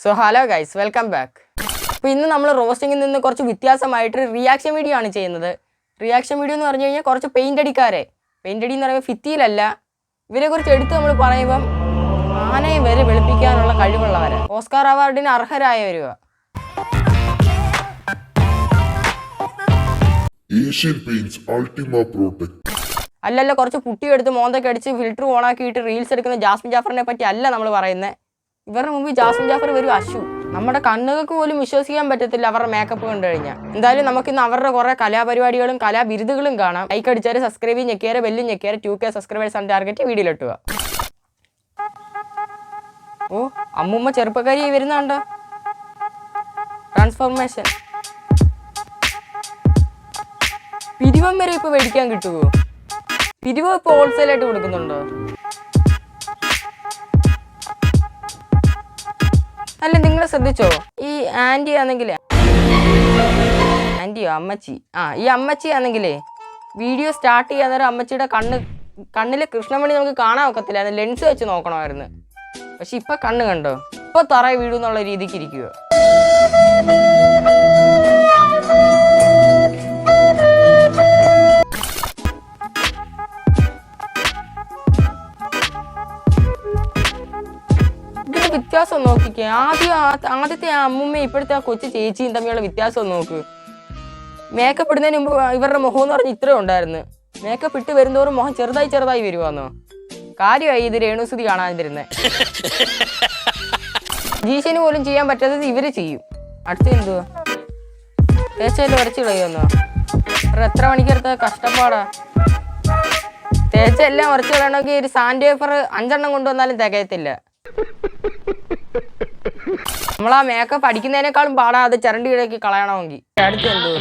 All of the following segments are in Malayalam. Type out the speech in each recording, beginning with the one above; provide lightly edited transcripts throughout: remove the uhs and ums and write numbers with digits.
So hello guys, welcome back. അപ്പോൾ ഇന്ന് നമ്മൾ റോസ്റ്റിങ്ങിൽ നിന്ന് കുറച്ച് വ്യത്യാസമായിട്ട് റിയാക്ഷൻ വീഡിയോ ആണ് ചെയ്യുന്നത്. റിയാക്ഷൻ വീഡിയോ എന്ന് പറഞ്ഞു കഴിഞ്ഞാൽ കുറച്ച് പെയിൻ്റ് അടി എന്ന് പറയുമ്പോൾ ഫിത്തിയിലല്ല, ഇവരെക്കുറിച്ച് എടുത്ത് നമ്മൾ പറയുമ്പം ആനയെ വരെ വെളുപ്പിക്കാനുള്ള കഴിവുള്ളവരെ, ഓസ്കാർ അവാർഡിന് അർഹരായവരുക. അല്ലല്ല, കുറച്ച് പുട്ടിയെടുത്ത് മോന്തൊക്കെ അടിച്ച് ഫിൽറ്റർ ഓണാക്കിയിട്ട് റീൽസ് എടുക്കുന്ന ജാസ്മിൻ ജാഫറിനെ പറ്റി അല്ല നമ്മൾ പറയുന്നത്. ഇവരുടെ മുമ്പിൽ ജാസ്മിൻ ജാഫർ വരും അശു. നമ്മുടെ കണ്ണുകൾക്ക് പോലും വിശ്വസിക്കാൻ പറ്റത്തില്ല അവരുടെ മേക്കപ്പ് കണ്ടു കഴിഞ്ഞാൽ. എന്തായാലും നമുക്കിന്ന് അവരുടെ കുറേ കലാപരിപാടികളും കലാബിരുദുകളും കാണാം. ലൈക്ക് അടിച്ചാൽ, സബ്സ്ക്രൈബ് ഞെക്കിയാൽ, ബെല്ലും ഞെക്കിയാൽ 2K സബ്സ്ക്രൈബേഴ്സ് ആണ് ടാർഗറ്റ്. വീഡിയോയിലിട്ടുക. ഓ, അമ്മൂമ്മ ചെറുപ്പക്കാരി വരുന്നുണ്ടോ? ട്രാൻസ്ഫോർമേഷൻ. പിരിവം വരെ ഇപ്പൊ മേടിക്കാൻ കിട്ടുമോ? പിരിവ് ഇപ്പൊ ഹോൾസെയിലായിട്ട് കൊടുക്കുന്നുണ്ടോ? അല്ല, നിങ്ങൾ ശ്രദ്ധിച്ചോ, ഈ ആൻറ്റി ആണെങ്കിലേ, ആൻറ്റിയോ അമ്മച്ചി, ഈ അമ്മച്ചി ആണെങ്കിലേ വീഡിയോ സ്റ്റാർട്ട് ചെയ്യാൻ നേരം അമ്മച്ചിയുടെ കണ്ണിലെ കൃഷ്ണമണി നമുക്ക് കാണാൻ ഒക്കത്തില്ല, ലെൻസ് വെച്ച് നോക്കണമായിരുന്നു. പക്ഷെ ഇപ്പൊ കണ്ണ് കണ്ടോ, ഇപ്പൊ തറയെ വീഴുന്നുള്ള രീതിക്ക് ഇരിക്കുക. വ്യത്യാസം നോക്കിക്കേ. ആദ്യത്തെ അമ്മൂമ്മ ഇപ്പോഴത്തെ ആ കൊച്ചു ചേച്ചിയും തമ്മിലുള്ള വ്യത്യാസം നോക്ക്. മേക്കപ്പ് ഇടുന്നതിന് മുമ്പ് ഇവരുടെ മുഖം എന്ന് പറഞ്ഞാൽ ഇത്രയും ഉണ്ടായിരുന്നു. മേക്കപ്പ് ഇട്ട് വരുന്നവരും മുഖം ചെറുതായി വരുവാന്നോ? കാര്യമായി ഇത് രേണുസുതി കാണാതിരുന്നേ. ജീഷന് പോലും ചെയ്യാൻ പറ്റാത്തത് ഇവര് ചെയ്യും. അടുത്ത എന്തുവാ, തേച്ചെല്ലാം ഉരച്ച് കളയുമെന്നോ? എത്ര മണിക്കെടുത്ത കഷ്ടപ്പാടാ. തേച്ചെല്ലാം ഉരച്ച് കളയണമെങ്കിൽ ഒരു സാൻഡ് പേപ്പർ 5 എണ്ണം കൊണ്ടുവന്നാലും തികയത്തില്ല. നമ്മളാ മേക്കപ്പ് അടിക്കുന്നതിനേക്കാളും പാടാ അത് ചരണ്ടി ഇടയ്ക്ക് കളയണമെങ്കിൽ. അടുത്ത് എന്തോ,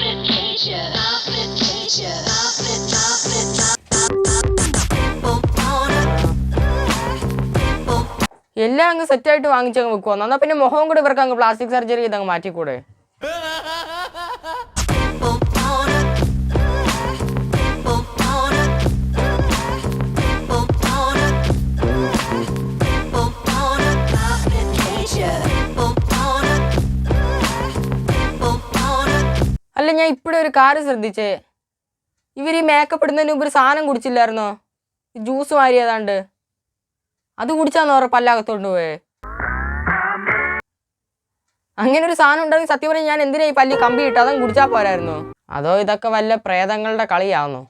എല്ലാം അങ്ങ് സെറ്റായിട്ട് വാങ്ങിച്ചങ്ങ് വെക്കുവാന്നോ? എന്നാ പിന്നെ മുഖവും കൂടെ ഇവർക്ക് അങ്ങ് പ്ലാസ്റ്റിക് സർജറി ചെയ്തങ്ങ് മാറ്റിക്കൂടെ? അല്ല, ഞാൻ ഇപ്പോഴും ഒരു കാര്യം ശ്രദ്ധിച്ചേ, ഇവർ ഈ മേക്കപ്പ് ഇടുന്നതിന് മുമ്പ് ഒരു സാധനം കുടിച്ചില്ലായിരുന്നോ? ജ്യൂസ് മാറി ഏതാണ്ട് അത് കുടിച്ചാന്ന് പറഞ്ഞ പല്ലാകത്തോണ്ട് പോയേ. അങ്ങനെ ഒരു സാധനം ഉണ്ടെങ്കിൽ സത്യം പറഞ്ഞാൽ ഞാൻ എന്തിനാ ഈ പല്ലി കമ്പി ഇട്ട് അതങ്ങ് കുടിച്ചാൽ പോരായിരുന്നോ? അതോ ഇതൊക്കെ വല്ല പ്രേതങ്ങളുടെ കളിയാവുന്നോ?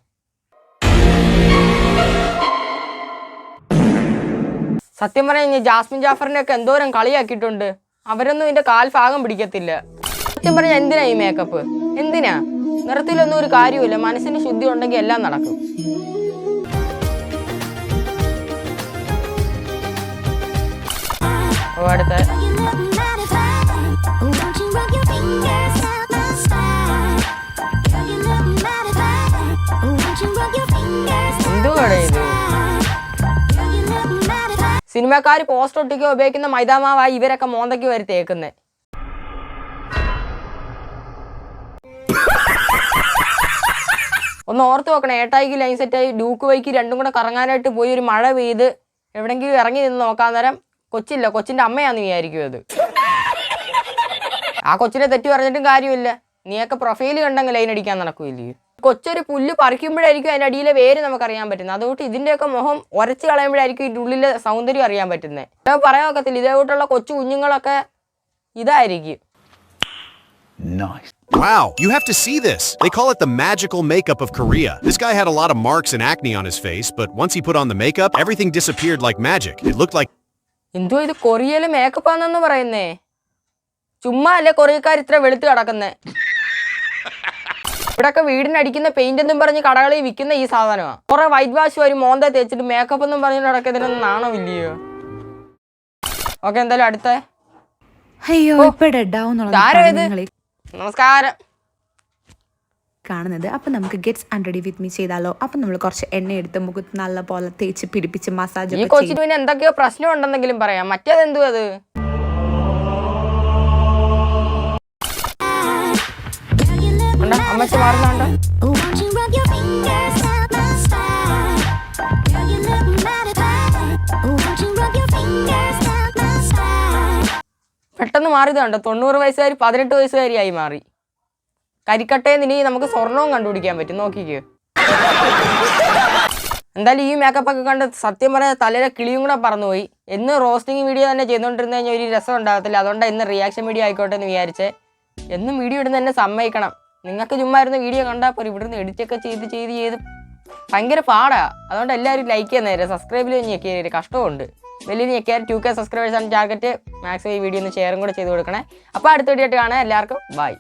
സത്യം പറഞ്ഞാൽ ജാസ്മിൻ ജാഫറിനെ ഒക്കെ എന്തോരം കളിയാക്കിയിട്ടുണ്ട്. അവരൊന്നും ഇതിന്റെ കാൽഭാഗം പിടിക്കത്തില്ല. സത്യം പറഞ്ഞാൽ എന്തിനാ ഈ മേക്കപ്പ്? എന്തിനാ? നിറത്തിലൊന്നും ഒരു കാര്യമില്ല. മനസ്സിന് ശുദ്ധി ഉണ്ടെങ്കിൽ എല്ലാം നടക്കും. അടുത്ത എന്തുവാടേ ഇത്? സിനിമക്കാർ പോസ്റ്റർ ഒട്ടിക്കാൻ ഉപയോഗിക്കുന്ന മൈദാമാവായി ഇവരൊക്കെ മോന്തയ്ക്ക് വരി തേക്കുന്നേ. ഒന്ന് ഓർത്ത് നോക്കണം, ഏട്ടായിക്ക് ലൈൻ സെറ്റായി ഡ്യൂക്ക് ബൈക്ക് രണ്ടും കൂടെ കറങ്ങാനായിട്ട് പോയി ഒരു മഴ പെയ്ത് എവിടെയെങ്കിലും ഇറങ്ങി നിന്ന് നോക്കാൻ നേരം കൊച്ചിൻ്റെ അമ്മയാന്ന് വിചാരിക്കും അത്. ആ കൊച്ചിനെ തെറ്റി പറഞ്ഞിട്ടും കാര്യമില്ല. നീയൊക്കെ പ്രൊഫൈൽ കണ്ടെങ്കിൽ ലൈൻ അടിക്കാൻ നടക്കില്ലേ? കൊച്ചൊരു പുല്ല് പറിക്കുമ്പോഴായിരിക്കും അതിൻ്റെ അടിയിലെ വേര് നമുക്കറിയാൻ പറ്റുന്നത്. അതുകൊണ്ട് ഇതിൻ്റെയൊക്കെ മുഖം ഉരച്ച് കളയുമ്പോഴായിരിക്കും ഇതിൻ്റെ ഉള്ളിലെ സൗന്ദര്യം അറിയാൻ പറ്റുന്നത്. ഇതൊക്കെ പറയാൻ ഒക്കത്തില്ല. ഇതേകൂട്ടുള്ള കൊച്ചു കുഞ്ഞുങ്ങളൊക്കെ ഇതായിരിക്കും. Nice. Wow, you have to see this. They call it the magical makeup of Korea. This guy had a lot of marks and acne on his face, but once he put on the makeup, everything disappeared like magic. It looked like... എന്തോ ഇത് കൊറിയയിലെ മേക്കപ്പ് ആണെന്ന് പറയുന്നേ? ചുമ്മാ അല്ലേ കൊറിയക്കാർ ഇത്ര വെളുത്ത് കിടക്കുന്നേ? ഇവിടെയൊക്കെ വീടിനടിക്കുന്ന പെയിന്റ് എന്നും പറഞ്ഞ് കടകളിൽ വിൽക്കുന്ന ഈ സാധനമാണ്. കുറെ വൈറ്റ് വാഷ് വരും മോന്ത തേച്ചിട്ട് മേക്കപ്പ് എന്നും പറഞ്ഞ് നടക്കുന്നതിനൊന്നും നാണമില്ലയോ? ഓക്കെ, എന്തായാലും അടുത്ത. നമസ്കാരം. കാണുന്നത് അപ്പൊ നമുക്ക് ഗെറ്റ്സ് അൺറെഡി വിത്ത് മീ ചെയ്താലോ? അപ്പൊ നമ്മൾ കുറച്ച് എണ്ണ എടുത്ത് മുഖത്ത് നല്ല പോലെ തേച്ച് പിടിപ്പിച്ച് മസാജ്. ഈ കൊച്ചിന് പിന്നെ എന്തൊക്കെയോ പ്രശ്നം ഉണ്ടെന്നെങ്കിലും പറയാം. മറ്റേതെന്തു അത്? അമ്മച്ചി മാറുന്നുണ്ടോ? പെട്ടെന്ന് മാറിയത് കണ്ടോ, 90 വയസ്സുകാരി 18 വയസ്സുകാരിയായി മാറി. കരിക്കട്ടേന്ന് ഇനി നമുക്ക് സ്വർണവും കണ്ടുപിടിക്കാൻ പറ്റും, നോക്കിക്കോ. എന്തായാലും ഈ മേക്കപ്പൊക്കെ കണ്ട് സത്യം പറഞ്ഞാൽ തലയിലെ കിളിയും കൂടെ പറന്നുപോയി. എന്ന് റോസ്റ്റിംഗ് വീഡിയോ തന്നെ ചെയ്തുകൊണ്ടിരുന്ന കഴിഞ്ഞാൽ ഒരു രസം ഉണ്ടാകത്തില്ല. അതുകൊണ്ടാണ് ഇന്ന് റിയാക്ഷൻ വീഡിയോ ആയിക്കോട്ടെ എന്ന് വിചാരിച്ചേ. എന്നും വീഡിയോ ഇടുന്ന തന്നെ സമ്മതിക്കണം. നിങ്ങൾക്ക് ചുമ്മാ ഇരുന്ന് വീഡിയോ കണ്ടാൽ പോലും ഇവിടുന്ന് എഡിറ്റൊക്കെ ചെയ്ത് ഭയങ്കര പാടാ. അതുകൊണ്ട് എല്ലാവരും ലൈക്ക് ചെയ്യുന്നേരെ, സബ്സ്ക്രൈബിൽ ഞെക്കിയേരെ, കഷ്ടമുണ്ട്. വലിയ ഞെക്കിയാൽ 2K സബ്സ്ക്രൈബേഴ്സാണ് ടാർഗറ്റ്. മാക്സിമം ഈ വീഡിയോ ഒന്ന് ഷെയറും കൂടെ ചെയ്ത് കൊടുക്കണേ. അപ്പോൾ അടുത്ത വീഡിയോ ആയിട്ട് കാണാം. എല്ലാവർക്കും ബൈ.